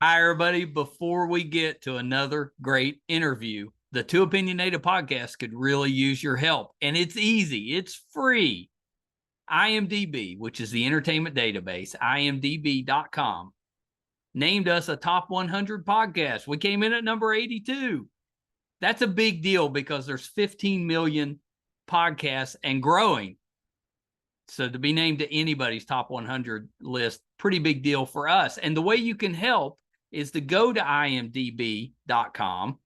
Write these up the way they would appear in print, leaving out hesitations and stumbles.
Hi, everybody. Before we get to another great interview, the Two Opinionated podcast could really use your help. And it's easy, it's free. IMDb, which is the entertainment database, imdb.com, named us a top 100 podcast. We came in at number 82. That's a big deal because there's 15 million podcasts and growing. So to be named to anybody's top 100 list, pretty big deal for us. And the way you can help is to go to imdb.com,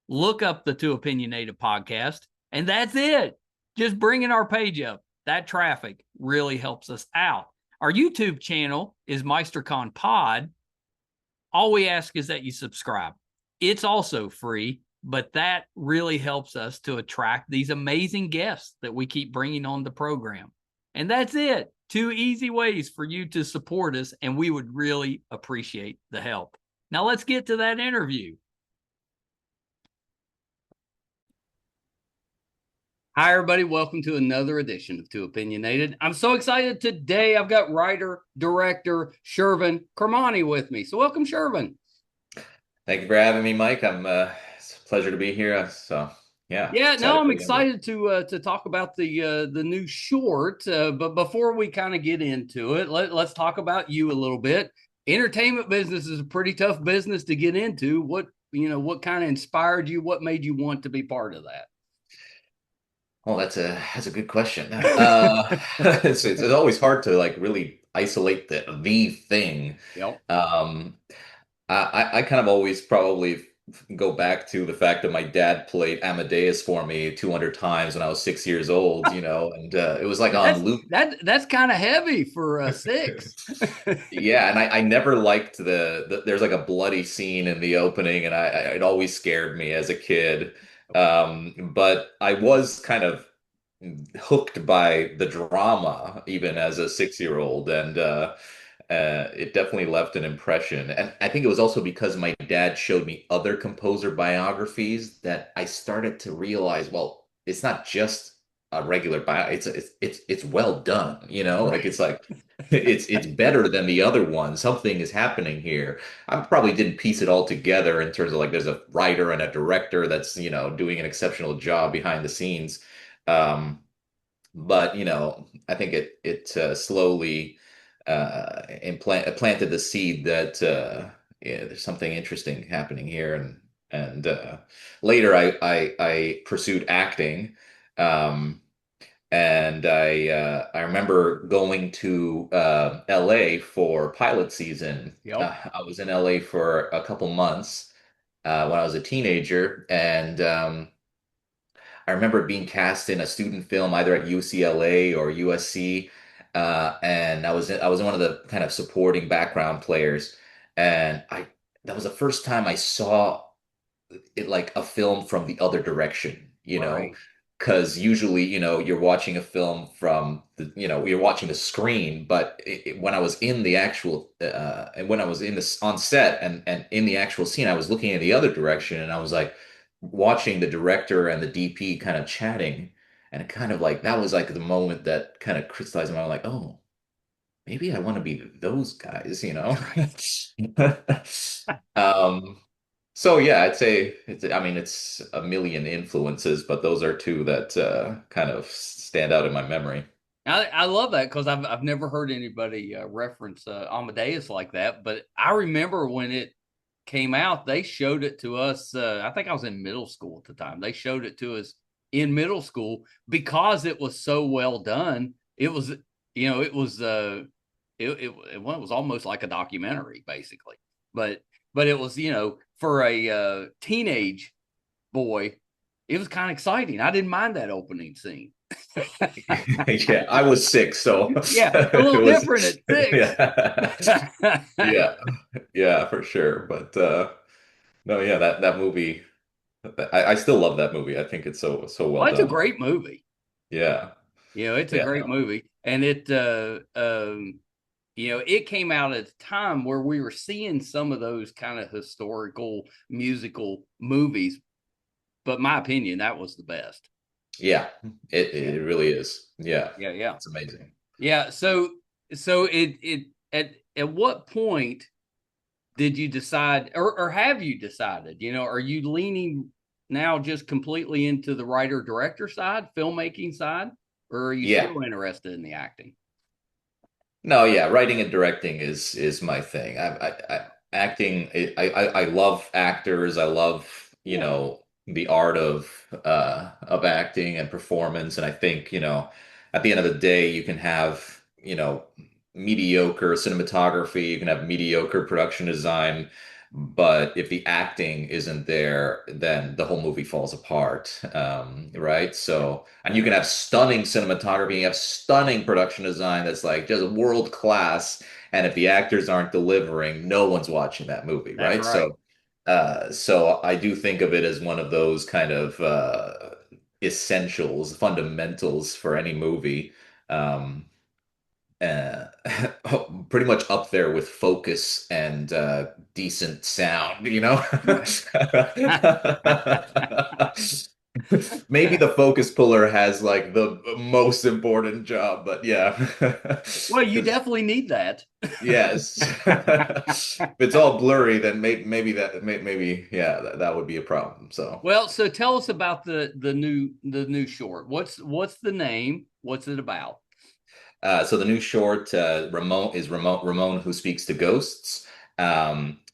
look up the Two Opinionated podcast, and that's it. Just bringing our page up. That traffic really helps us out. Our YouTube channel is MeisterCon Pod. All we ask is that you subscribe. It's also free, but that really helps us to attract these amazing guests that we keep bringing on the program. And that's it. Two easy ways for you to support us, and we would really appreciate the help. Now let's get to that interview. Hi, everybody. Welcome to another edition of Two Opinionated. I'm so excited today. I've got writer, director, Shervin Kermani with me. So welcome, Shervin. Thank you for having me, Mike. It's a pleasure to be here. No, Excited I'm for the interview. excited to talk about the new short. But before we kind of get into it, let's talk about you a little bit. Entertainment business is a pretty tough business to get into. What kind of inspired you? What made you want to be part of that? Well, that's a good question. It's always hard to like really isolate the thing. Yep. Um, I kind of always probably go back to the fact that my dad played Amadeus for me 200 times when I was 6 years old, and it was like on That's loop. that's kind of heavy for a six. Yeah, and I never liked there's like a bloody scene in the opening, and it always scared me as a kid. But I was kind of hooked by the drama even as a 6 year old, and it definitely left an impression. And I think it was also because my dad showed me other composer biographies that I started to realize, well, it's not just a regular bio, it's well done, like Right. it's like it's better than the other one. Something is happening here. I probably didn't piece it all together in terms of like there's a writer and a director that's, doing an exceptional job behind the scenes. But I think it slowly planted the seed that yeah, there's something interesting happening here, and later I pursued acting, um, and I remember going to LA for pilot season. Yep. I was in LA for a couple months when I was a teenager, and I remember being cast in a student film either at UCLA or USC, and I was one of the kind of supporting background players, and I that was the first time I saw it like a film from the other direction, Right. because usually, you're watching a film from you're watching the screen, but when I was in the actual, and when I was in this on set and in the actual scene, I was looking in the other direction, and I was like watching the director and the DP kind of chatting, and it kind of like that was like the moment that kind of crystallized in my mind, like, oh, maybe I want to be those guys. Right. Um, so yeah, I'd say I mean, it's a million influences, but those are two that kind of stand out in my memory. I love that because I've never heard anybody reference Amadeus like that. But I remember when it came out, they showed it to us. I think I was in middle school at the time. They showed it to us in middle school because it was so well done. It was, it was it was almost like a documentary basically. But but it was, for a teenage boy, it was kind of exciting. I didn't mind that opening scene. Yeah, I was six, so Yeah, a it little was different at six. yeah. Yeah, yeah, for sure. But no, yeah, that movie, I still love that movie. I think it's so well Well, it's a done. great movie. Yeah, It's a yeah, great no, movie, and it came out at a time where we were seeing some of those kind of historical musical movies. But my opinion, that was the best. yeah, it Yeah, it really is. Yeah, yeah, yeah, it's amazing. yeah. So it at what point did you decide, or have you decided, are you leaning now just completely into the writer director side, filmmaking side, or are you Yeah. still interested in the acting? No, yeah, writing and directing is my thing. Acting. I love actors. I love, Yeah, the art of acting and performance. And I think, at the end of the day, you can have, mediocre cinematography. You can have mediocre production design. But if the acting isn't there, then the whole movie falls apart, right? yeah, So, and you can have stunning cinematography, you have stunning production design that's like just world class, and if the actors aren't delivering, no one's watching that movie, that's right? right. So I do think of it as one of those kind of essentials, fundamentals for any movie. Um, uh, Pretty much up there with focus and decent sound, you know? Maybe the focus puller has like the most important job, but yeah. Well, you Because definitely need that. yes. If it's all blurry, then maybe yeah, that would be a problem. So Well, so tell us about the new short. What's the name? What's it about? So the new short, Ramón Who Speaks to Ghosts.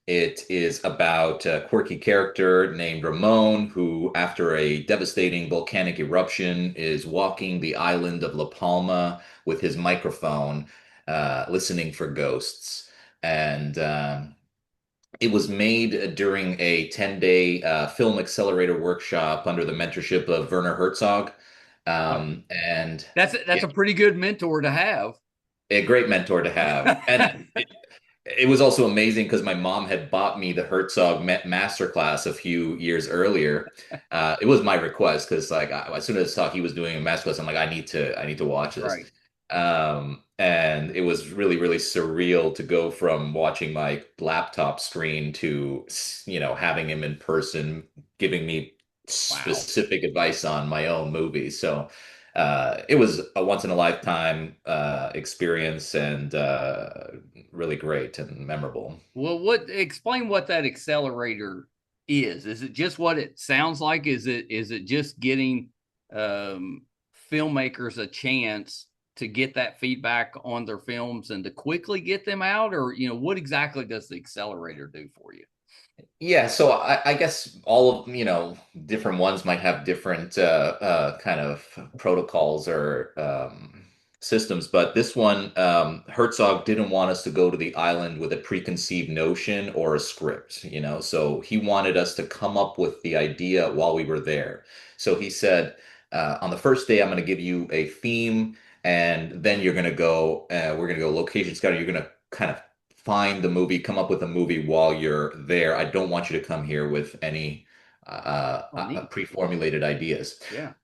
It is about a quirky character named Ramon who, after a devastating volcanic eruption, is walking the island of La Palma with his microphone, listening for ghosts. And it was made during a 10-day film accelerator workshop under the mentorship of Werner Herzog. Oh, And that's yeah, a pretty good mentor to have. a great mentor to have. And it was also amazing because my mom had bought me the Herzog masterclass a few years earlier. It was my request because like as soon as I saw he was doing a masterclass, I'm like, I need to watch That's this. right. And it was really, really surreal to go from watching my laptop screen to, having him in person, giving me Wow. specific advice on my own movie. So it was a once in a lifetime experience and really great and memorable. Well, explain what that accelerator is. Is it just what it sounds like? Is it just getting um, filmmakers a chance to get that feedback on their films and to quickly get them out, or what exactly does the accelerator do for you? Yeah, so I guess all of, different ones might have different kind of protocols or systems, but this one, Herzog didn't want us to go to the island with a preconceived notion or a script, so he wanted us to come up with the idea while we were there. So he said, on the first day, I'm going to give you a theme, and then we're going to go location scouting. You're going to kind of find the movie, come up with a movie while you're there. I don't want you to come here with any Oh, neat. pre-formulated ideas. Yeah.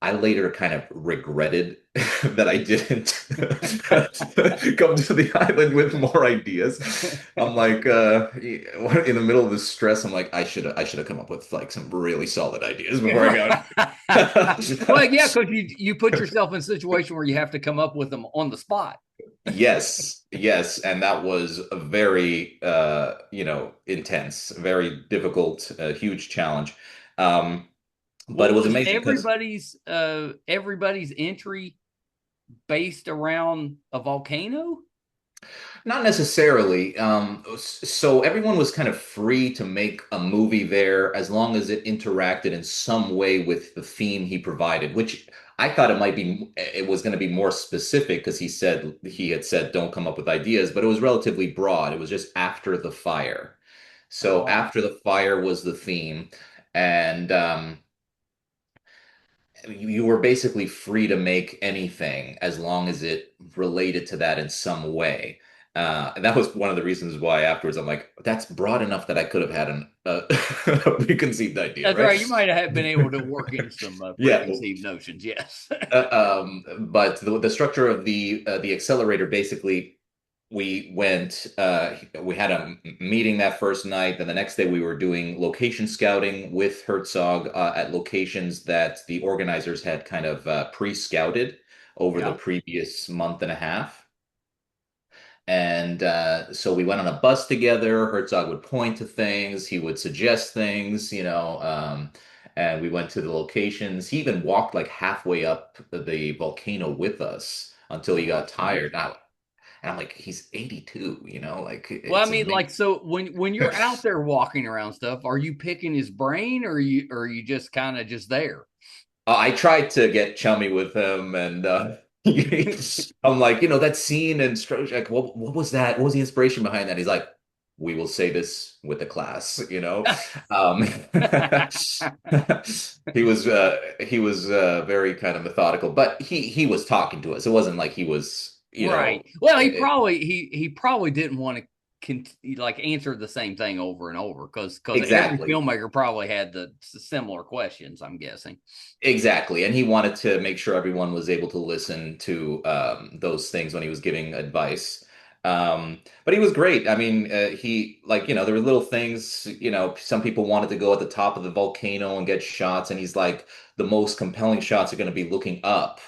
I later kind of regretted that I didn't come to the island with more ideas. I'm like, in the middle of this stress, I'm like, I should have come up with like some really solid ideas before I got. Well, yeah, because you put yourself in a situation where you have to come up with them on the spot. Yes, yes, and that was a very intense, very difficult, huge challenge. Um, but Well, it was was amazing because everybody's entry based around a volcano? not necessarily. So everyone was kind of free to make a movie there as long as it interacted in some way with the theme he provided, which I thought it was going to be more specific because he had said don't come up with ideas, but it was relatively broad. It was just after the fire. So Oh, after the fire was the theme, and you were basically free to make anything as long as it related to that in some way. And that was one of the reasons why afterwards I'm like, that's broad enough that I could have had a preconceived idea, that's right? right. You might have been able to work in some Yeah. Well, preconceived notions. Yes. but the structure of the accelerator basically we had a meeting that first night. Then the next day we were doing location scouting with Herzog at locations that the organizers had kind of pre-scouted over the Yeah. previous month and a half. And so we went on a bus together. Herzog would point to things, he would suggest things, and we went to the locations. He even walked like halfway up the volcano with us until he got tired. And I'm like, he's 82, like Well, I it's mean, amazing. like, so when you're out there walking around stuff, are you picking his brain, or are you just kind of just there? I tried to get chummy with him, and I'm like, that scene in like, what was that? What was the inspiration behind that? He's like, we will say this with the class, Um, he was very kind of methodical, but he was talking to us. It wasn't like he was, Right. Well, he it, probably he probably didn't want to like answer the same thing over and over because every exactly. filmmaker probably had the similar questions, I'm guessing. Exactly. And he wanted to make sure everyone was able to listen to those things when he was giving advice. But he was great. I mean, there were little things, some people wanted to go at the top of the volcano and get shots. And he's like, the most compelling shots are going to be looking up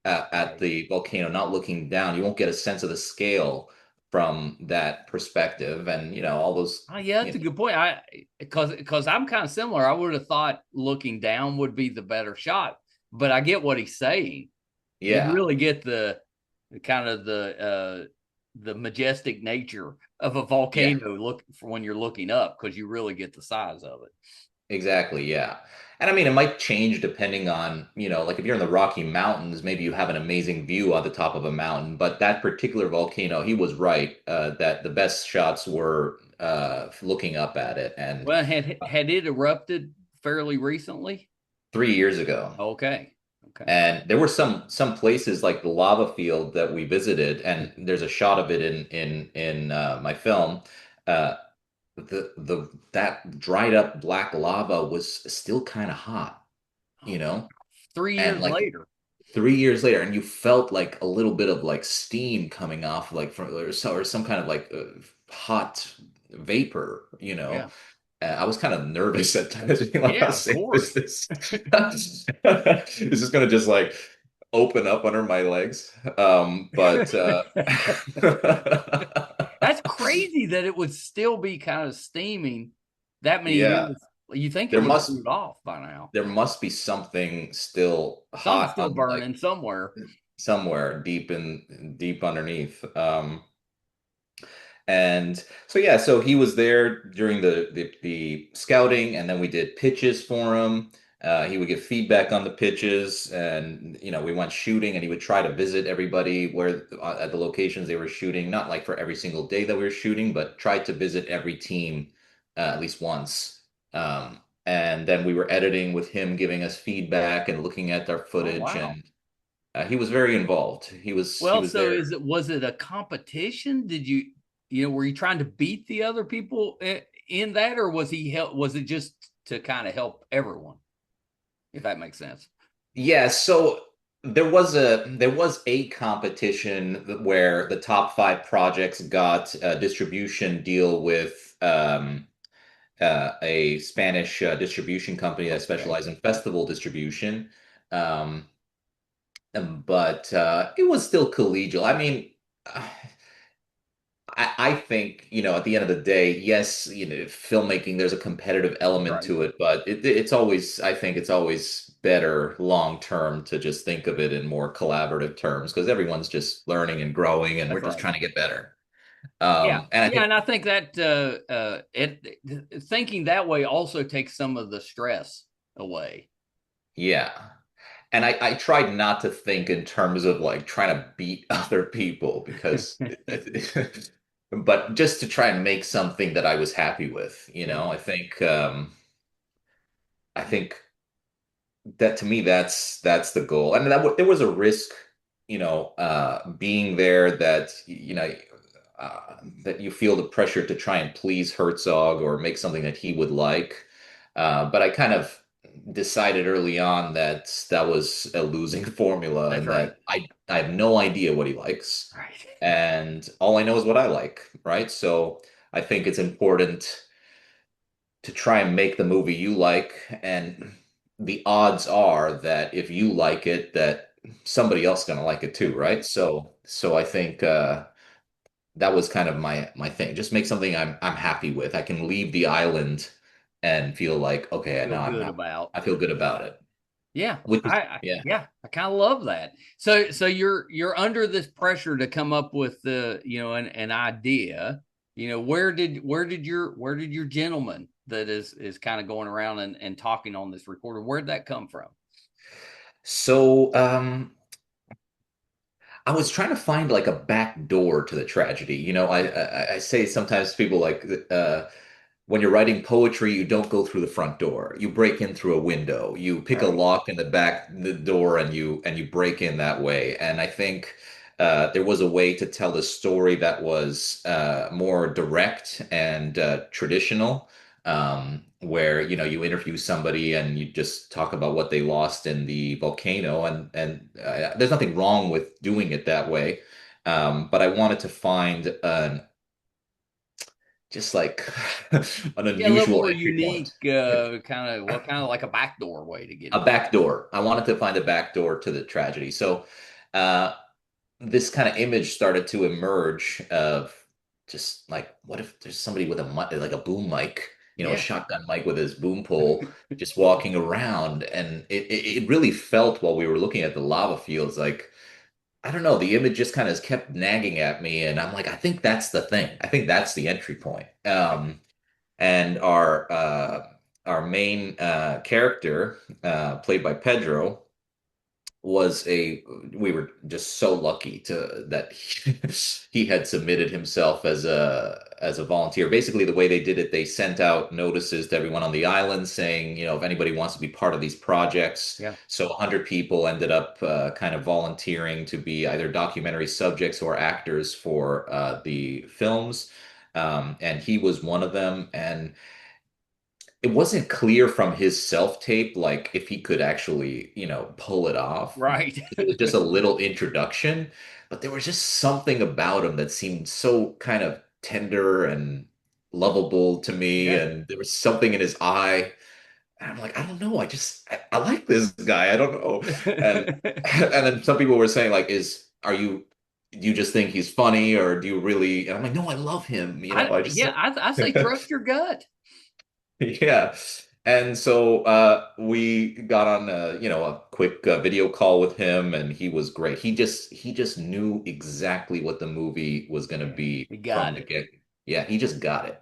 at Right. the volcano, not looking down. You won't get a sense of the scale from that perspective. And, all those, Oh yeah, that's a good point. I because I'm kind of similar. I would have thought looking down would be the better shot, but I get what he's saying. You yeah. really get the kind of the majestic nature of a Yeah. volcano look for when you're looking up because you really get the size of it. Exactly, yeah. And I mean, it might change depending on, like if you're in the Rocky Mountains, maybe you have an amazing view on the top of a mountain. But that particular volcano, he was right, that the best shots were looking up at it. And Well, had it erupted fairly recently? 3 years ago, Okay. Okay. and there were some places like the lava field that we visited, and there's a shot of it in my film. Uh, the that dried up black lava was still kind of hot, Oh, wow. Three and years like later. 3 years later, and you felt like a little bit of like steam coming off, like from or some kind of like hot vapor, Yeah. I was kind of nervous at times, being like, how Yeah, of safe is course. this? Is this gonna just like open up under my legs? But That's crazy that it would still be kind of steaming that many yeah, years. You think it there would have must cooled off by now. there must be something still Something's hot still on like burning somewhere. somewhere deep underneath. And so yeah, so he was there during the scouting, and then we did pitches for him. He would give feedback on the pitches, and we went shooting, and he would try to visit everybody where at the locations they were shooting. Not like for every single day that we were shooting, but tried to visit every team at least once. And then we were editing with him, giving us feedback and looking at our Oh footage, wow. and he was very involved. He Well, was so there. was it a competition? Did were you trying to beat the other people in that, or was it just to kind of help everyone, if that makes sense? Yeah, so there was a competition where the top five projects got a distribution deal with a Spanish distribution company that Okay. specialized in festival distribution. Um, but it was still collegial. I mean, I think, at the end of the day, yes, filmmaking, there's a competitive element Right. to it, but it's always, I think it's always better long term to just think of it in more collaborative terms because everyone's just learning and growing and we're That's just right. trying to get better. Yeah. And I Yeah, think, and I think that thinking that way also takes some of the stress away. yeah. And I tried not to think in terms of like trying to beat other people because, but just to try and make something that I was happy with, Yeah. I think that to me that's the goal, and there was a risk, being there that that you feel the pressure to try and please Herzog or make something that he would like, but I kind of decided early on that that was a losing formula That's and right. that I have no idea what he likes, Right. and all I know is what I like, right? So I think it's important to try and make the movie you like, and the odds are that if you like it, that somebody else is going to like it too, right? So I think that was kind of my thing. Just make something I'm happy with. I can leave the island and feel like, okay, Feel now good about. I feel good about it. Yeah, Which is, yeah. yeah, I kind of love that. So you're under this pressure to come up with the an idea. Where did your gentleman that is kind of going around and talking on this recorder, where'd that come from? So, I was trying to find like a back door to the tragedy. I say sometimes people like, when you're writing poetry, you don't go through the front door. You break in through a window. You pick a Right. lock in the door, and you break in that way. And I think there was a way to tell the story that was more direct and traditional, where you interview somebody and you just talk about what they lost in the volcano, and there's nothing wrong with doing it that way. But I wanted to find an just like an Yeah, a little unusual more entry point. unique, kind of like a backdoor way to get A into it. back door. I wanted to find a back door to the tragedy. So uh, this kind of image started to emerge of just like, what if there's somebody with a like a boom mic, a Yeah. shotgun mic with his boom pole, just walking around, and it really felt while we were looking at the lava fields like. I don't know. The image just kind of kept nagging at me, and I'm like, I think that's the thing. I think that's the entry point. And our main character, played by Pedro, was a we were just so lucky to that he had submitted himself as a volunteer. Basically, the way they did it, they sent out notices to everyone on the island saying, if anybody wants to be part of these projects. Yeah. So 100 people ended up kind of volunteering to be either documentary subjects or actors for the films. And he was one of them. And it wasn't clear from his self-tape, like if he could actually, pull it off. Right. It was just a little introduction, but there was just something about him that seemed so kind of tender and lovable to me, Yeah. and there was something in his eye. And I'm like, I don't know, I like this guy. I don't know. And and then some people were saying like, do you just think he's funny or do you really? And I'm like, no, I love him. I just I say trust your gut. Yeah. And so we got on a quick video call with him, and he was great. He just knew exactly what the movie was going to Yeah, be you from got the it. get. Yeah, he just got it.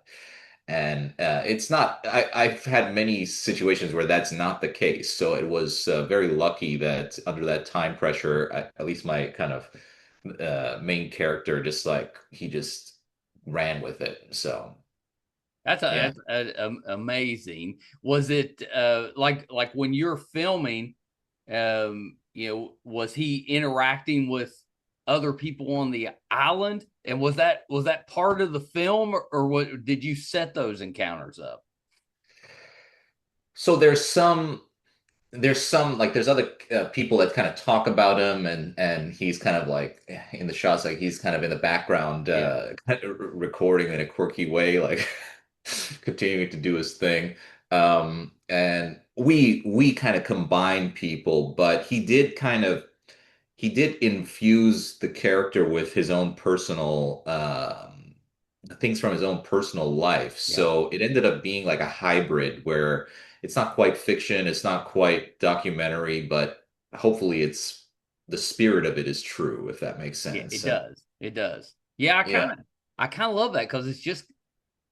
And it's not I've had many situations where that's not the case. So it was very lucky that under that time pressure, at least my kind of main character just like he just ran with it. So yeah. Amazing. Was it like when you're filming, was he interacting with other people on the island? And was that part of the film, or what did you set those encounters up? So there's some like there's other people that kind of talk about him, and he's kind of like in the shots, like he's kind of in the background Yeah. kind of recording in a quirky way, like continuing to do his thing. And we kind of combined people, but he did infuse the character with his own personal things from his own personal life. Yeah. So it ended up being like a hybrid where it's not quite fiction, it's not quite documentary, but hopefully it's the spirit of it is true, if that makes Yeah, sense. it And does. It does. Yeah, yeah, I kind of love that because it's just,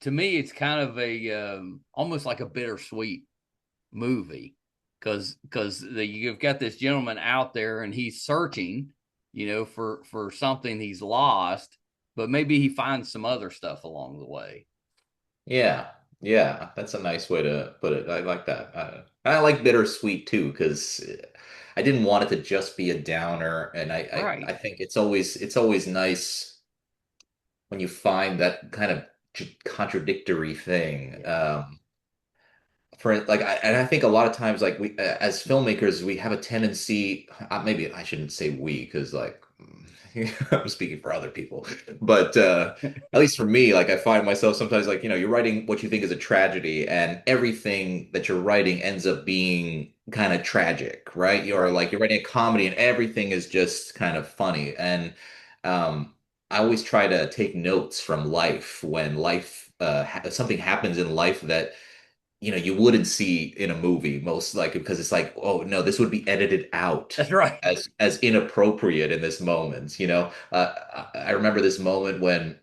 to me, it's kind of a almost like a bittersweet movie, because you've got this gentleman out there and he's searching, for something he's lost, but maybe he finds some other stuff along the way. yeah, yeah, that's a nice way to put it. I like that. I like bittersweet too, because I didn't want it to just be a downer, and I Right. think it's always nice when you find that kind of contradictory thing. Yeah. For like, and I think a lot of times, like we as filmmakers, we have a tendency. Maybe I shouldn't say we, because like I'm speaking for other people, but at least for me, like I find myself sometimes like you're writing what you think is a tragedy, and everything that you're writing ends up being kind of tragic, right? You're Right. like you're writing a comedy, and everything is just kind of funny, and um, I always try to take notes from life when something happens in life that you wouldn't see in a movie most likely because it's like, oh no, this would be edited out That's right. as inappropriate in this moment. I remember this moment when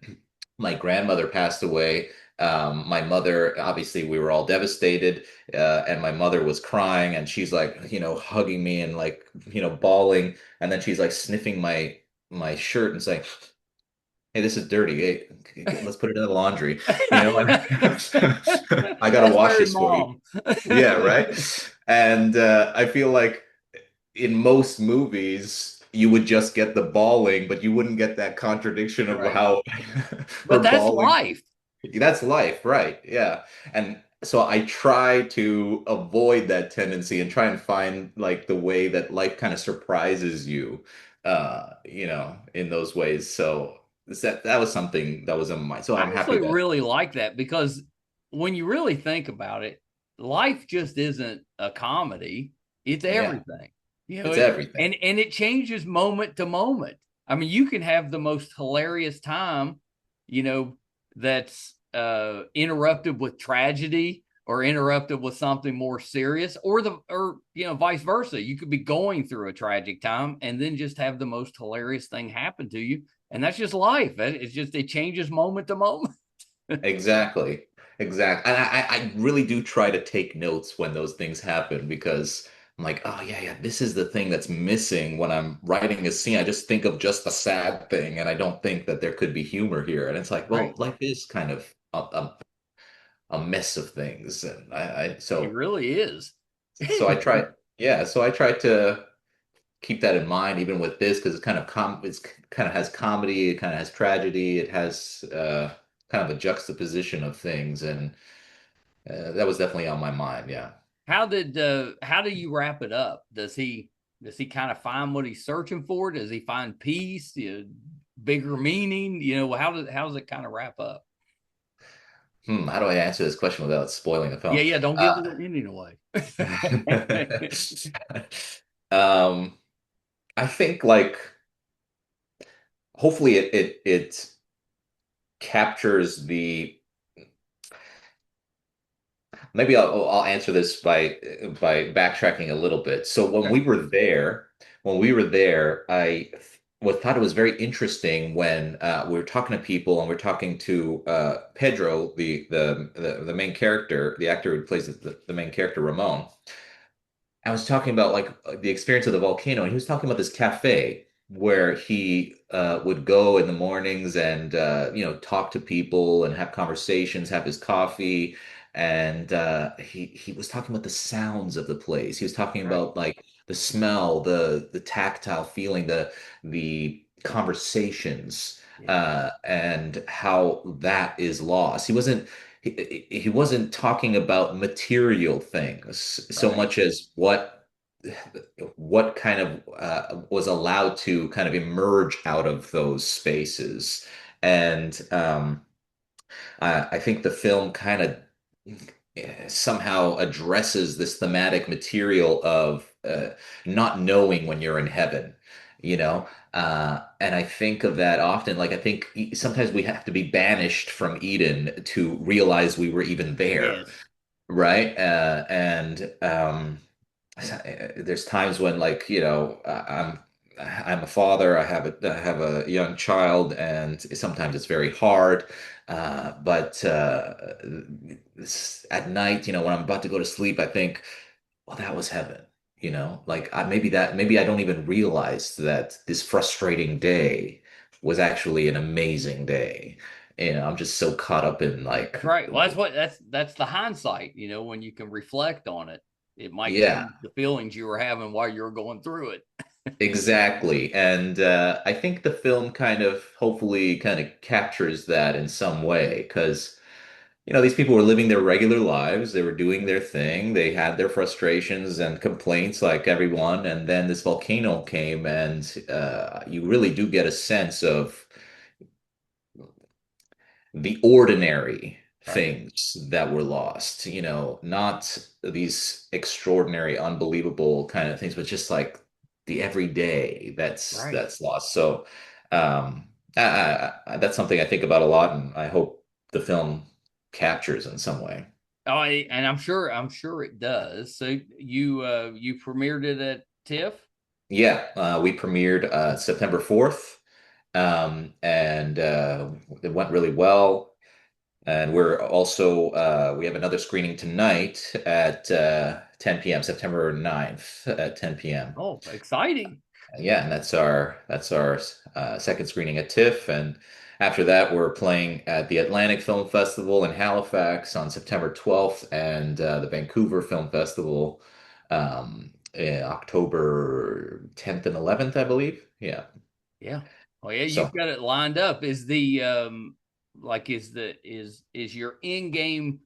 my grandmother passed away. My mother, obviously, we were all devastated, and my mother was crying, and she's like, hugging me and like, bawling, and then she's like sniffing my shirt and saying, "Hey, this is dirty. Hey, let's put it in the laundry." And I gotta That's wash very this for you. mom. Yeah, right. And I feel like in most movies you would just get the bawling, but you wouldn't get that contradiction of Right. how But her that's bawling. life. That's life, right? Yeah. And so I try to avoid that tendency and try and find like the way that life kind of surprises you, in those ways. So that was something that was in my mind. So I I'm happy actually that, really like that because when you really think about it, life just isn't a comedy. It's yeah, everything. it's everything. And it changes moment to moment. I mean, you can have the most hilarious time, you know, that's interrupted with tragedy or interrupted with something more serious, or vice versa. You could be going through a tragic time and then just have the most hilarious thing happen to you, and that's just life. It changes moment to moment. Exactly. Exactly. And I really do try to take notes when those things happen because I'm like, oh yeah, yeah, this is the thing that's missing when I'm writing a scene. I just think of just the sad thing and I don't think that there could be humor here. And it's like, well, Right. life is kind of a mess of things. And I It really is. so I try, yeah, so I try to keep that in mind even with this because it's kind of has comedy, it kind of has tragedy, it has kind of a juxtaposition of things, and that was definitely on my mind. Yeah. How do you wrap it up? Does he kind of find what he's searching for? Does he find peace, bigger meaning? How does it kind of wrap up? How do I answer this question without spoiling the Yeah, film? yeah, don't give the ending away. um, I think like hopefully it captures the maybe I'll answer this by backtracking a little bit. So when we were there, thought it was very interesting when we were talking to people and we're talking to Pedro, the main character, the actor who plays the main character, Ramon. I was talking about like the experience of the volcano, and he was talking about this cafe where he would go in the mornings and talk to people and have conversations, have his coffee, and he was talking about the sounds of the place. He was talking Right. about like the smell, the tactile feeling, the conversations, Yeah. and how that is lost. He wasn't talking about material things so Right. much as what kind of was allowed to kind of emerge out of those spaces. And I think the film kind of somehow addresses this thematic material of not knowing when you're in heaven, you know? And I think of that often. Like, I think sometimes we have to be banished from Eden to realize we were even there, Yes. right? And there's times when like I'm a father, I have a young child, and sometimes it's very hard, but at night, when I'm about to go to sleep, I think, well, that was heaven. Like maybe I don't even realize that this frustrating day was actually an amazing day. I'm just so caught up in like, That's right. Well, that's the hindsight, when you can reflect on it, it might yeah. change the feelings you were having while you were going through it. Exactly. And I think the film kind of hopefully kind of captures that in some way because, these people were living their regular lives. They were doing their thing. They had their frustrations and complaints like everyone. And then this volcano came, and you really do get a sense of the ordinary Right. things that were lost, not these extraordinary, unbelievable kind of things, but just like the everyday that's Right. that's lost. So That's something I think about a lot, and I hope the film captures in some way. Oh, and I'm sure it does. So you premiered it at TIFF? Yeah, we premiered September 4th, and it went really well. And we have another screening tonight at 10 p.m., September 9th at 10 p.m. Oh, exciting. Yeah, and that's our second screening at TIFF, and after that, we're playing at the Atlantic Film Festival in Halifax on September 12th, and the Vancouver Film Festival in October 10th and 11th, I believe. Yeah. Yeah. Oh yeah, you've So got it lined up. Is the like is your in game,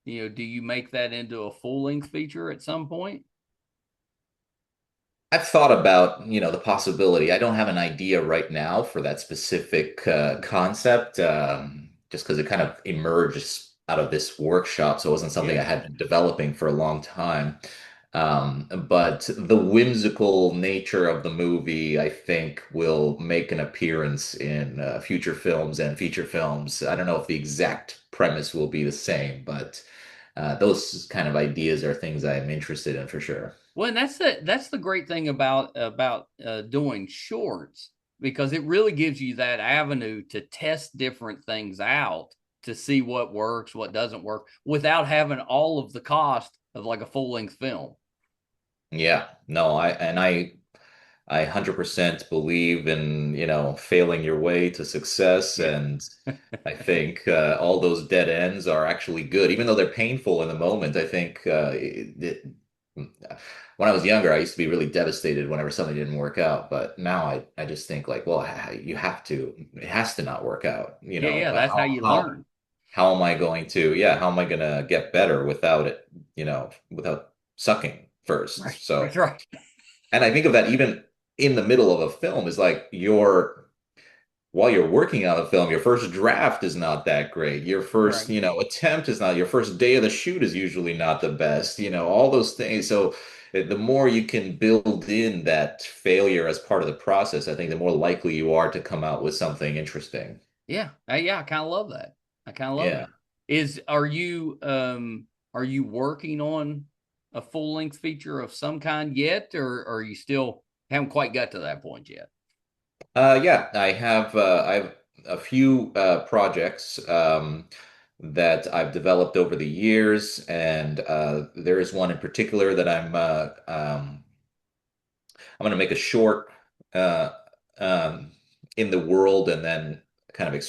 do you make that into a full length feature at some point? I've thought about, the possibility. I don't have an idea right now for that specific concept, just because it kind of emerged out of this workshop. So it wasn't something I Yeah. had been developing for a long time. But the whimsical nature of the movie, I think, will make an appearance in future films and feature films. I don't know if the exact premise will be the same, but those kind of ideas are things I'm interested in for sure. Well, and that's the great thing about doing shorts, because it really gives you that avenue to test different things out to see what works, what doesn't work, without having all of the cost of like a full length film. Yeah, no, I 100% believe in, failing your way to success. Yeah. And I think all those dead ends are actually good, even though they're painful in the moment. I think when I was younger, I used to be really devastated whenever something didn't work out. But now I just think like, well, you have to, it has to not work out. Yeah, yeah, that's how you learn. How am I going to, yeah, how am I going to get better without it, without sucking Right. first? So. That's right. And I think of that even in the middle of a film is like while you're working on a film, your first draft is not that great. Your first, Right. attempt is not, your first day of the shoot is usually not the best, all those things. So the more you can build in that failure as part of the process, I think the more likely you are to come out with something interesting. Yeah. Yeah, I kind of love that. I kind of love Yeah. that. Are you working on a full length feature of some kind yet, or are you still haven't quite got to that point yet? Yeah, I have a few projects that I've developed over the years, and there is one in particular that I'm going to make a short uh, um, in the world, and then kind of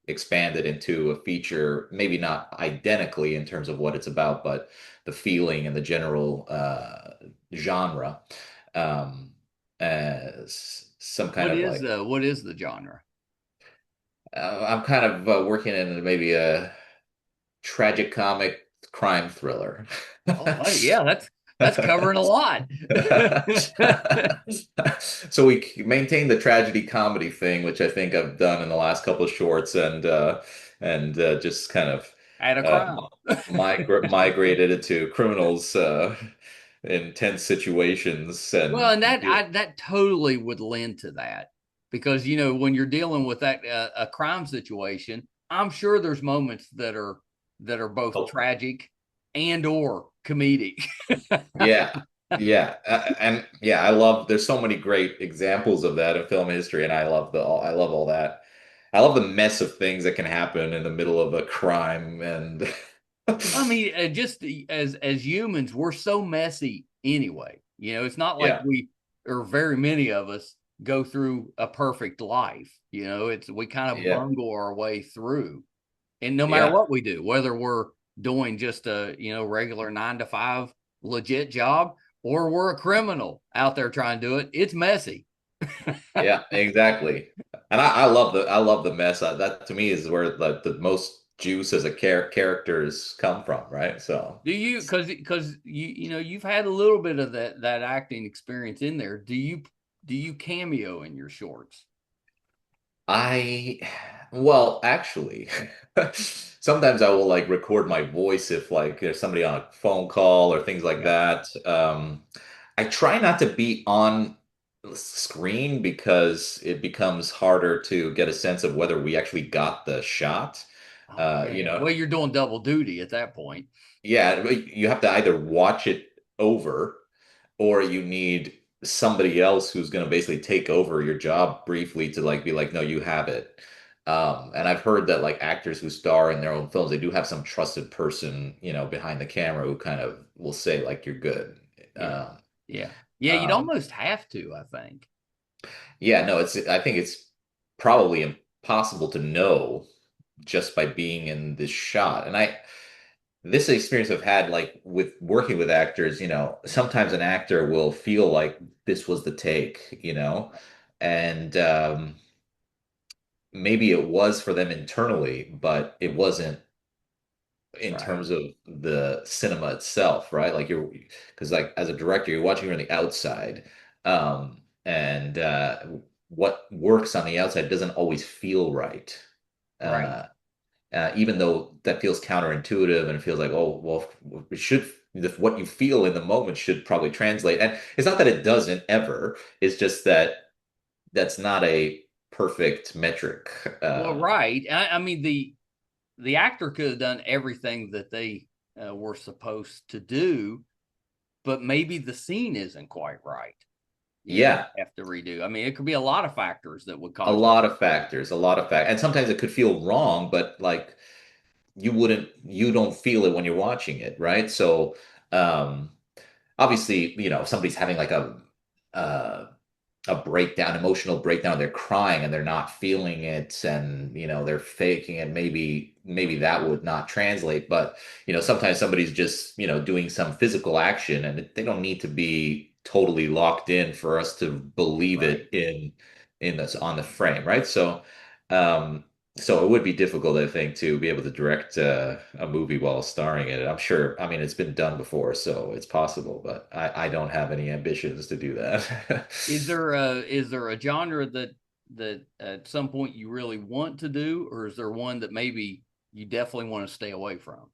expand it into a feature, maybe not identically in terms of what it's about, but the feeling and the general genre, as some kind of like. What is the genre? I'm kind of working in maybe a tragic comic crime thriller. Oh, hey, yeah, that's covering a lot. So we maintain the tragedy comedy thing, which I think I've done in the last couple of shorts, and just kind of At a uh, crime. migrated it to criminals in tense situations, Well, and and that totally would lend to that, because when you're dealing with that a crime situation, I'm sure there's moments that are both oh, tragic and or comedic. yeah. Yeah, and yeah, I love. There's so many great examples of that in film history, and I love all that. I love the mess of things that can happen in the middle of a crime, and I mean, just as humans, we're so messy anyway. It's not like yeah, we, or very many of us, go through a perfect life. It's we kind of yeah, bungle our way through. And no matter yeah, what we do, whether we're doing just a regular 9 to 5 legit job, or we're a criminal out there trying to do it, it's messy. yeah, exactly. And I love the mess. That to me is where the most juice as a characters come from, right? So Do you, because you've had a little bit of that acting experience in there. Do you cameo in your shorts? I, well, actually, sometimes I will like record my voice if like there's somebody on a phone call or things like Yeah. that. I try not to be on. screen because it becomes harder to get a sense of whether we actually got the shot. Oh You yeah. know, Well, you're doing double duty at that point. yeah, you have to either watch it over or you need somebody else who's going to basically take over your job briefly to like be like, no, you have it. And I've heard that like actors who star in their own films, they do have some trusted person, behind the camera who kind of will say like, you're good. Yeah. Um, Yeah. Yeah. You'd um, almost have to, I think. yeah, no, I think it's probably impossible to know just by being in this shot. And this experience I've had like with working with actors, sometimes an actor will feel like this was the take, and maybe it was for them internally, but it wasn't in Right. terms of the cinema itself, right? Like because like as a director, you're watching from the outside, and what works on the outside doesn't always feel right. Right. Uh, Even though that feels counterintuitive and it feels like, oh, well, what you feel in the moment should probably translate. And it's not that it doesn't ever, it's just that that's not a perfect metric. Well, right. I mean, the actor could have done everything that they were supposed to do, but maybe the scene isn't quite right. Yeah, Have to redo. I mean, it could be a lot of factors that would a cause lot of factors, a lot of factors. And sometimes it could feel wrong, but like you don't feel it when you're watching it, right? So, um, obviously, if somebody's having like uh, a breakdown, emotional breakdown, they're crying and they're not feeling it, and they're faking it. Maybe that would not translate, but sometimes somebody's just doing some physical action, and they don't need to be totally locked in for us to believe right. it in this on the frame, right? Um, so it would be difficult, I think, to be able to direct a movie while starring in it. I'm sure. I mean, it's been done before, so it's possible, but I don't have any ambitions to do that. Is there a genre that at some point you really want to do, or is there one that maybe you definitely want to stay away from?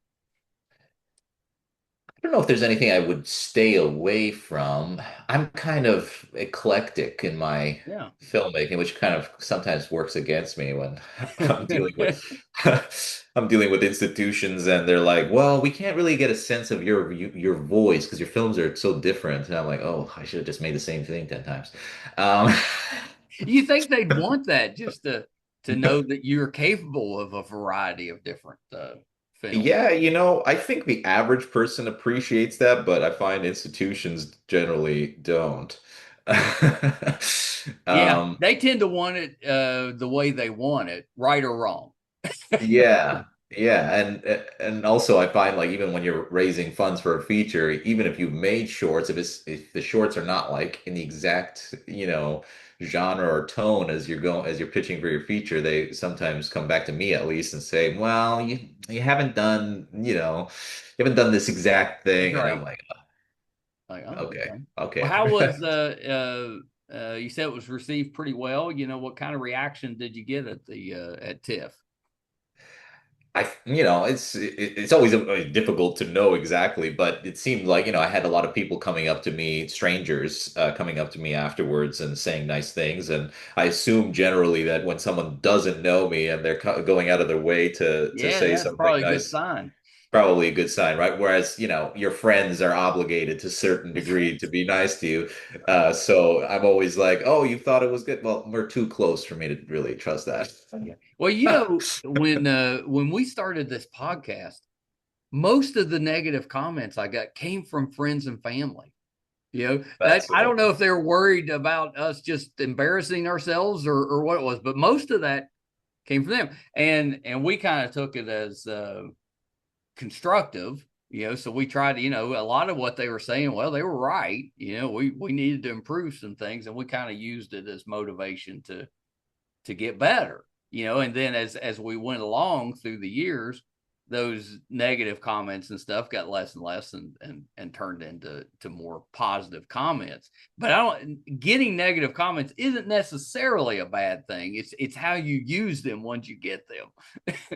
I don't know if there's anything I would stay away from. I'm kind of eclectic in my Yeah. filmmaking, which kind of sometimes works against me when I'm dealing with I'm dealing with institutions and they're like, "Well, we can't really get a sense of your voice because your films are so different." And I'm like, "Oh, I should have just made the same thing 10 times." Um, You think they'd want that just to know that you're capable of a variety of different films? Yeah, I think the average person appreciates that, but I find institutions generally don't. Yeah, Um, they tend to want it the way they want it, right or wrong. yeah, yeah, and also I find like even when you're raising funds for a feature, even if you've made shorts, if the shorts are not like in the exact, genre or tone as you're pitching for your feature, they sometimes come back to me at least and say, "Well, you haven't done, you haven't done this exact thing," and I'm Right. like, Like, oh, "Okay, okay. Well, okay." how was you said it was received pretty well. What kind of reaction did you get at the at TIFF? It's always difficult to know exactly, but it seemed like, I had a lot of people coming up to me, strangers, coming up to me afterwards and saying nice things. And I assume generally that when someone doesn't know me and they're going out of their way to Yeah, say that's something probably a good nice, sign. probably a good sign, right? Whereas, your friends are obligated to a certain degree to be nice to you. Right. So I'm always like, oh, you thought it was good? Well, we're too close for me to really trust that. Yeah. Well, when we started this podcast, most of the negative comments I got came from friends and family. That That's I don't know if they're worried about us just embarrassing ourselves or what it was, but most of that came from them, and we kind of took it as constructive. So we tried to, a lot of what they were saying, well, they were right. We needed to improve some things, and we kind of used it as motivation to get better. And then as we went along through the years, those negative comments and stuff got less and less and turned into more positive comments. But I don't getting negative comments isn't necessarily a bad thing. It's how you use them once you get them.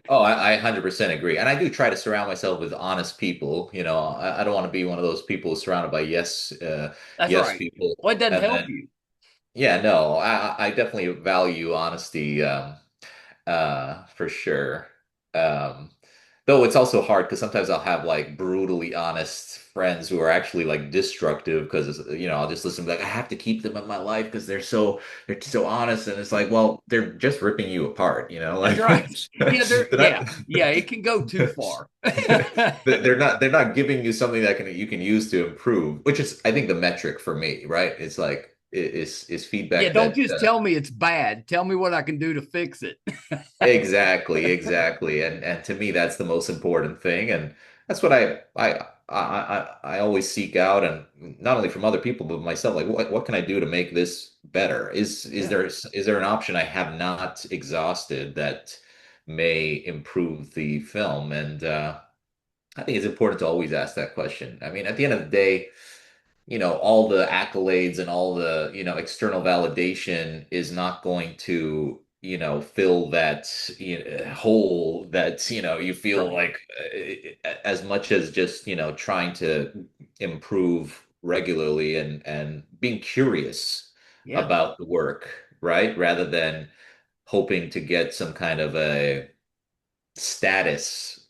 Oh, I 100% agree. And I do try to surround myself with honest people. I don't want to be one of those people surrounded by That's yes right. people. Well, it doesn't And help then, you. Yeah, no, I definitely value honesty, for sure. Um, though it's also hard because sometimes I'll have like brutally honest friends who are actually like destructive because I'll just listen to like I have to keep them in my life because they're so honest, and it's like, well, they're just ripping you apart, That's like right. Yeah, they're not. yeah, it can go too far. They're not giving you something that you can use to improve, which is I think the metric for me, right? It's like is Yeah, feedback don't that just tell me it's bad. Tell me what I can do to fix it. exactly, and to me that's the most important thing, and that's what I always seek out, and not only from other people but myself, like what can I do to make this better? Is Yeah. there an option I have not exhausted that may improve the film? And I think it's important to always ask that question. I mean, at the end of the day, all the accolades and all the, external validation is not going to, fill that hole that, you feel Right. like as much as just, trying to improve regularly and being curious Yeah. about the work, right? Rather than hoping to get some kind of a status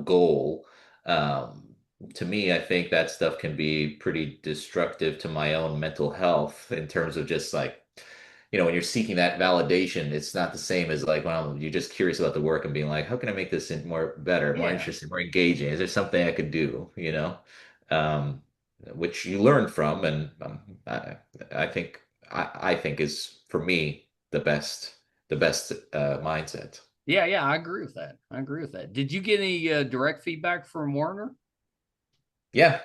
goal. Um, to me, I think that stuff can be pretty destructive to my own mental health in terms of just like, when you're seeking that validation, it's not the same as like when you're just curious about the work and being like, how can I make this more better, more Yeah. interesting, more engaging? Is there something I could do, Um, which you learn from, and I think I think is for me the best mindset. Yeah, yeah, I agree with that. I agree with that. Did you get any direct feedback from Werner? Yeah.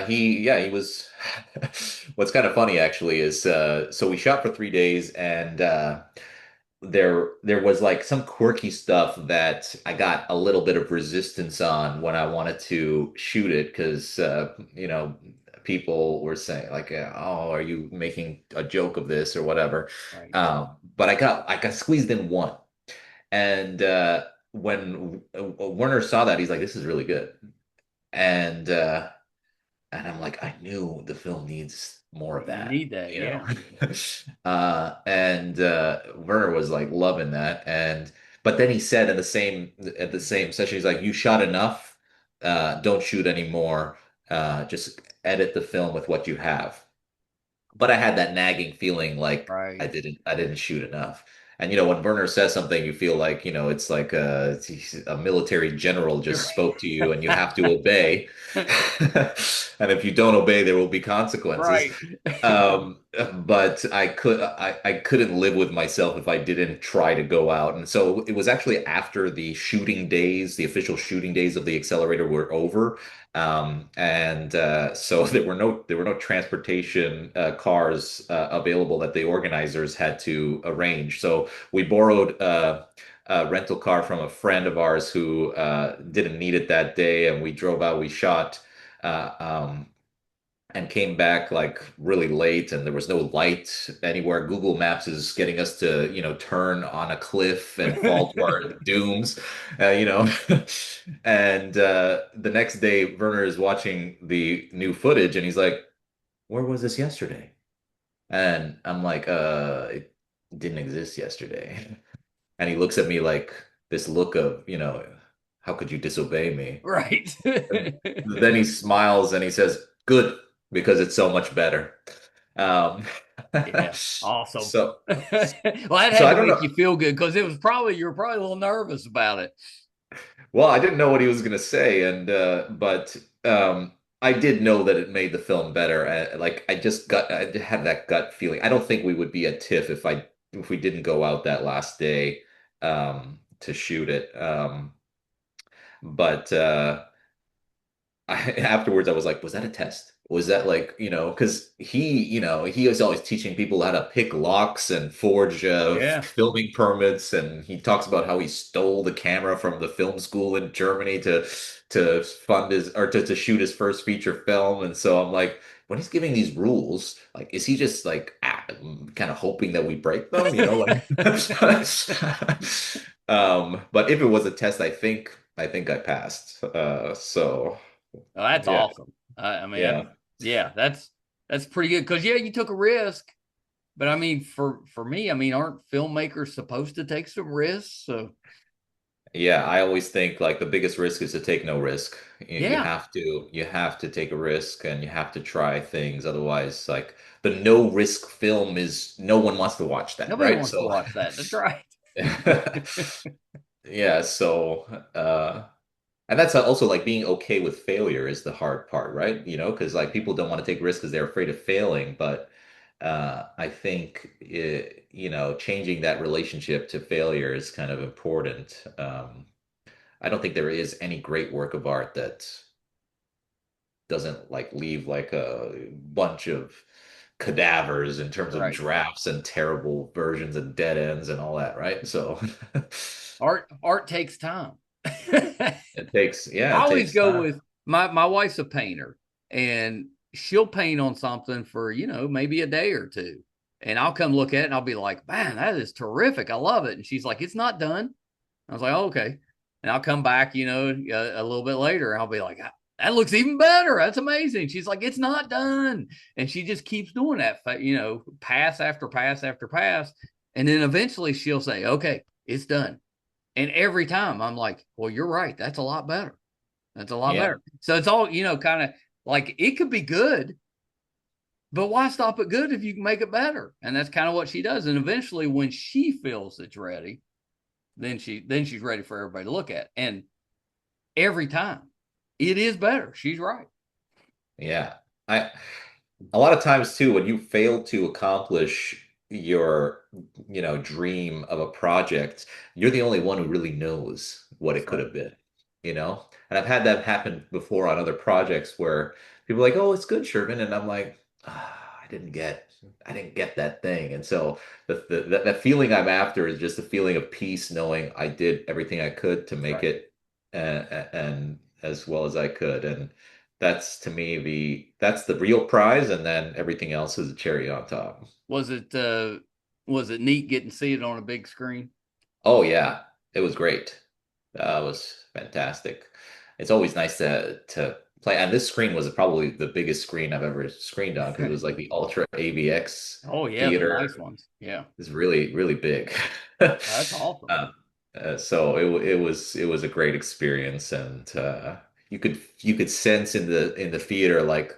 He was what's kind of funny actually is so we shot for 3 days and there was like some quirky stuff that I got a little bit of resistance on when I wanted to shoot it because people were saying like oh, are you making a joke of this or whatever. Right. But I got squeezed in one, and when Werner saw that, he's like, this is really good. And I'm like, I knew the film needs more of You that, need that. you know. Yeah. And Werner was like loving that. And but then he said at the same session, he's like, you shot enough, don't shoot anymore. Just edit the film with what you have. But I had that nagging feeling like I Right. didn't shoot enough. And when Werner says something, you feel like, it's like a military general just spoke to you and you have to obey. And if you don't obey, there will be consequences. Right. But I couldn't live with myself if I didn't try to go out. And so it was actually after the shooting days, the official shooting days of the accelerator were over. And so there were no transportation cars available that the organizers had to arrange. So we borrowed a rental car from a friend of ours who didn't need it that day, and we drove out. We shot. And came back like really late, and there was no light anywhere. Google Maps is getting us to turn on a cliff and fall to our dooms, you know and the next day Werner is watching the new footage and he's like, where was this yesterday? And I'm like, it didn't exist yesterday. And he looks at me like this look of, how could you disobey me? Right. Then he smiles and he says, good, because it's so much better. Um, Yeah. Awesome. so, Well, that so had I to don't make know. you feel good because you were probably a little nervous about it. Well, I didn't know what he was going to say, and but I did know that it made the film better. Like I had that gut feeling. I don't think we would be at TIFF if we didn't go out that last day to shoot it. But afterwards I was like, was that a test? Was that like, because he is always teaching people how to pick locks and forge Yeah. filming permits, and he talks about how he stole the camera from the film school in Germany to fund his or to shoot his first feature film. And so I'm like, when he's giving these rules, like, is he just like kind of hoping that we break them? Like. But if it was a test, I think I passed. So. Oh, that's Yeah, awesome. I mean, yeah, yeah, that's pretty good because yeah, you took a risk. but I mean, for me, I mean, aren't filmmakers supposed to take some risks? So Yeah, I always think like the biggest risk is to take no risk. You yeah, have to take a risk and you have to try things. Otherwise, like the no risk film is no one wants to watch that, nobody right? wants to So watch that. That's right. yeah, so and that's also like being okay with failure is the hard part, right? Because like people don't want to take risks because they're afraid of failing, but I think changing that relationship to failure is kind of important. I don't think there is any great work of art that doesn't like leave like a bunch of cadavers in terms of Right. drafts and terrible versions and dead ends and all that, right? So Art takes time. I it always takes go time. with my wife's a painter, and she'll paint on something for, maybe a day or two. And I'll come look at it and I'll be like, man, that is terrific. I love it. And she's like, it's not done. I was like, oh, okay. And I'll come back, a little bit later and I'll be like, that looks even better. That's amazing. She's like, it's not done. And she just keeps doing that, pass after pass after pass. And then eventually she'll say, okay, it's done. And every time I'm like, well, you're right. That's a lot better. That's a lot Yeah. better. So it's all, kind of like it could be good, but why stop at good if you can make it better? And that's kind of what she does. And eventually when she feels it's ready, then she's ready for everybody to look at. And every time it is better. She's right. Yeah. I A lot of times too, when you fail to accomplish your, dream of a project, you're the only one who really knows what That's it could right. have been. And I've had that happen before on other projects where people are like, "Oh, it's good, Shervin," and I'm like, I didn't get that thing." And so the feeling I'm after is just a feeling of peace, knowing I did everything I could to That's make right. it and as well as I could. And that's to me that's the real prize, and then everything else is a cherry on top. Was it neat getting to see it on a big screen? Oh yeah, it was great. It was fantastic. It's always nice to play, and this screen was probably the biggest screen I've ever screened on because it was like the Ultra AVX Oh yeah, the theater. nice ones. Yeah. It's really really big. That's awesome. uh, so it was a great experience, and you could sense in the theater like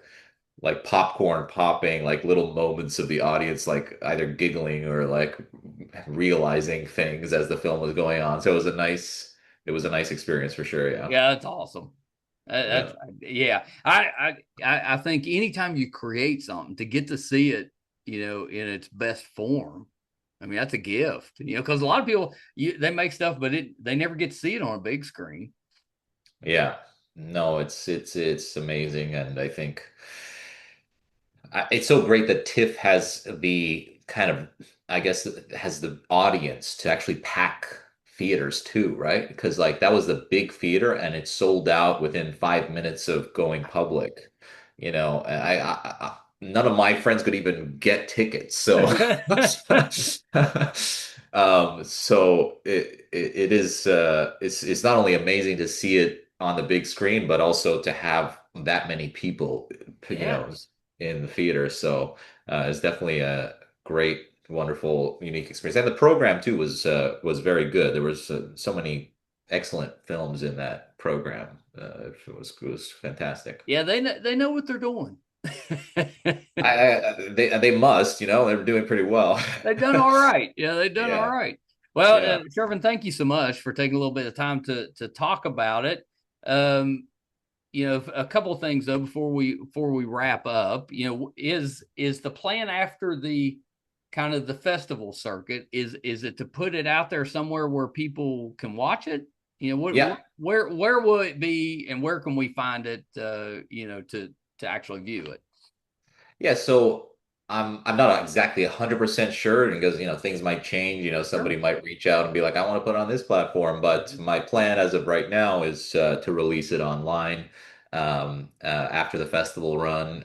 popcorn popping, like little moments of the audience, like either giggling or like realizing things as the film was going on. So it was a nice experience for sure. Yeah. Yeah, that's awesome. Yeah. That's yeah. I think anytime you create something to get to see it, in its best form, I mean that's a gift. Because a lot of people they make stuff, but they never get to see it on a big screen. Yeah. No, it's amazing, and I think it's so great that TIFF has the kind of, I guess, has the audience to actually pack theaters too, right? Because like that was the big theater and it sold out within 5 minutes of going public. And none of my friends could even get tickets. So, so it is it's not only amazing to see it on the big screen, but also to have that many people, you Yeah. know, in the theater. So it's definitely a great, wonderful, unique experience. And the program too was very good. There was so many excellent films in that program. It was fantastic. Yeah, they know what they're doing. They must, they're doing pretty well. They've done all right. Yeah, they've done all Yeah, right. Well, yeah. Shervin, thank you so much for taking a little bit of time to talk about it. A couple of things though before we wrap up. Is the plan after the kind of the festival circuit is it to put it out there somewhere where people can watch it? Yeah. Where will it be, and where can we find it? To actually view it. Yeah, so I'm not exactly 100% sure because things might change. Somebody Sure. might reach out and be like, I want to put on this platform. But my plan as of right now is to release it online after the festival run,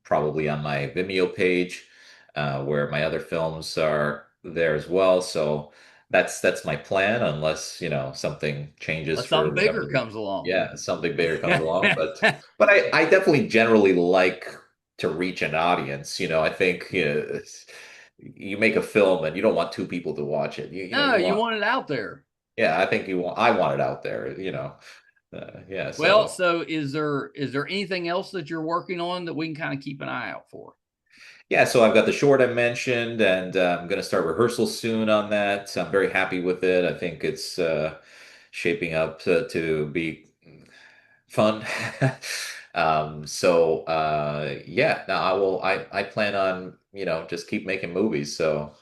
probably on my Vimeo page, where my other films are there as well. So that's my plan, unless something changes Unless for something whatever bigger reason. comes along. Yeah, something bigger comes along, but I definitely generally like to reach an audience. I think you make a film and you don't want two people to watch it. No, You you want, want it out there. yeah, I want it out there, yeah. Well, So so is there anything else that you're working on that we can kind of keep an eye out for? yeah, so I've got the short I mentioned, and I'm going to start rehearsal soon on that. I'm very happy with it. I think it's shaping up to be fun. Yeah, now I plan on, just keep making movies. So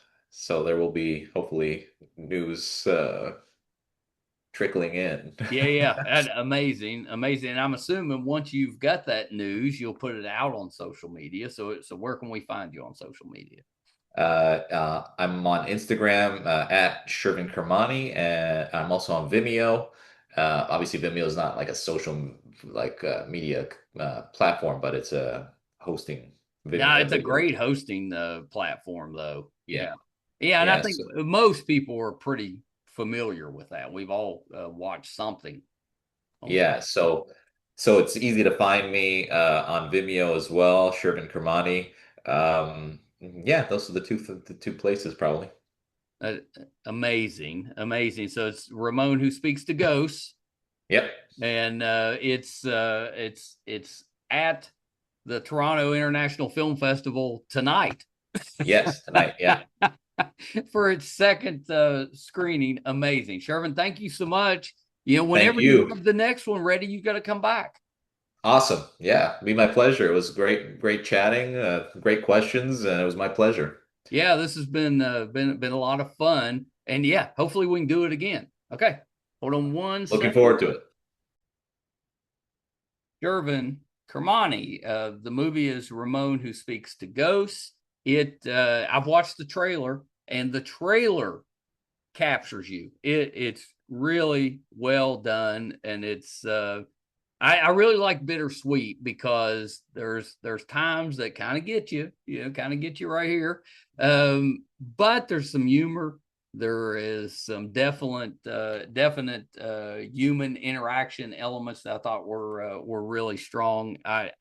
there will be hopefully news trickling in. Yeah, yeah, amazing, amazing. And I'm assuming once you've got that news, you'll put it out on social media. So where can we find you on social media? I'm on Instagram at Shervin Kermani, and I'm also on Vimeo. Obviously, Vimeo is not like a social media platform, but it's a hosting No, it's a video. great hosting platform, though. Yeah, Yeah, yeah, and I yeah, think so, most people are pretty familiar with that. We've all watched something on that. yeah. So it's easy to find me on Vimeo as well, Shervin Kermani. Yeah, those are the two places probably. Uh, Amazing, amazing. So it's Ramón Who Speaks to Ghosts, Yep. and it's at the Toronto International Film Festival tonight Yes, tonight. Yeah. for its second screening. Amazing, Shervin. Thank you so much. Thank Whenever you you. have the next one ready, you got to come back. Awesome. Yeah, be my pleasure. It was great, great chatting, great questions, and it was my pleasure. Yeah, this has been a lot of fun, and yeah, hopefully we can do it again. Okay, hold on one Looking second. forward to it. Shervin Kermani. The movie is Ramón Who Speaks to Ghosts. I've watched the trailer, and the trailer captures you. It's really well done, and I really like Bittersweet because there's times that kind of get you, kind of get you right here. But there's some humor. There is some definite human interaction elements that I thought were really strong. I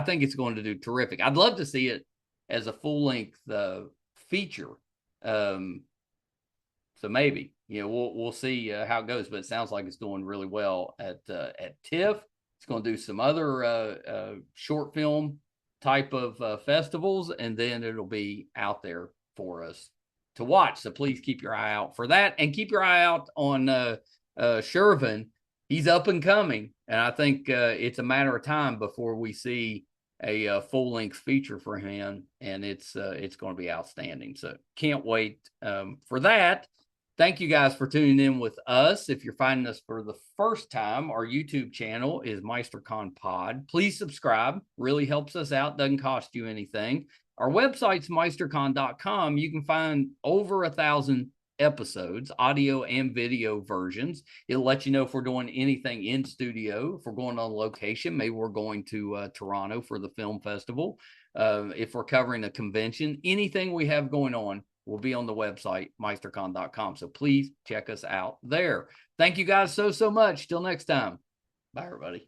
think it's going to do terrific. I'd love to see it as a full length feature. Um, so maybe we'll see how it goes. But it sounds like it's doing really well at TIFF. It's going to do some other short film type of festivals, and then it'll be out there for us to watch. So please keep your eye out for that, and keep your eye out on Shervin. He's up and coming, and I think it's a matter of time before we see a full length feature for him, and it's going to be outstanding. So can't wait for that. Thank you guys for tuning in with us. If you're finding us for the first time, our YouTube channel is MeisterCon Pod. Please subscribe. Really helps us out. Doesn't cost you anything. Our website's meistercon.com. You can find over 1,000 episodes, audio and video versions. It'll let you know if we're doing anything in studio, if we're going on location. Maybe we're going to Toronto for the film festival. If we're covering a convention, anything we have going on will be on the website, meistercon.com. So please check us out there. Thank you guys so much. Till next time. Bye, everybody.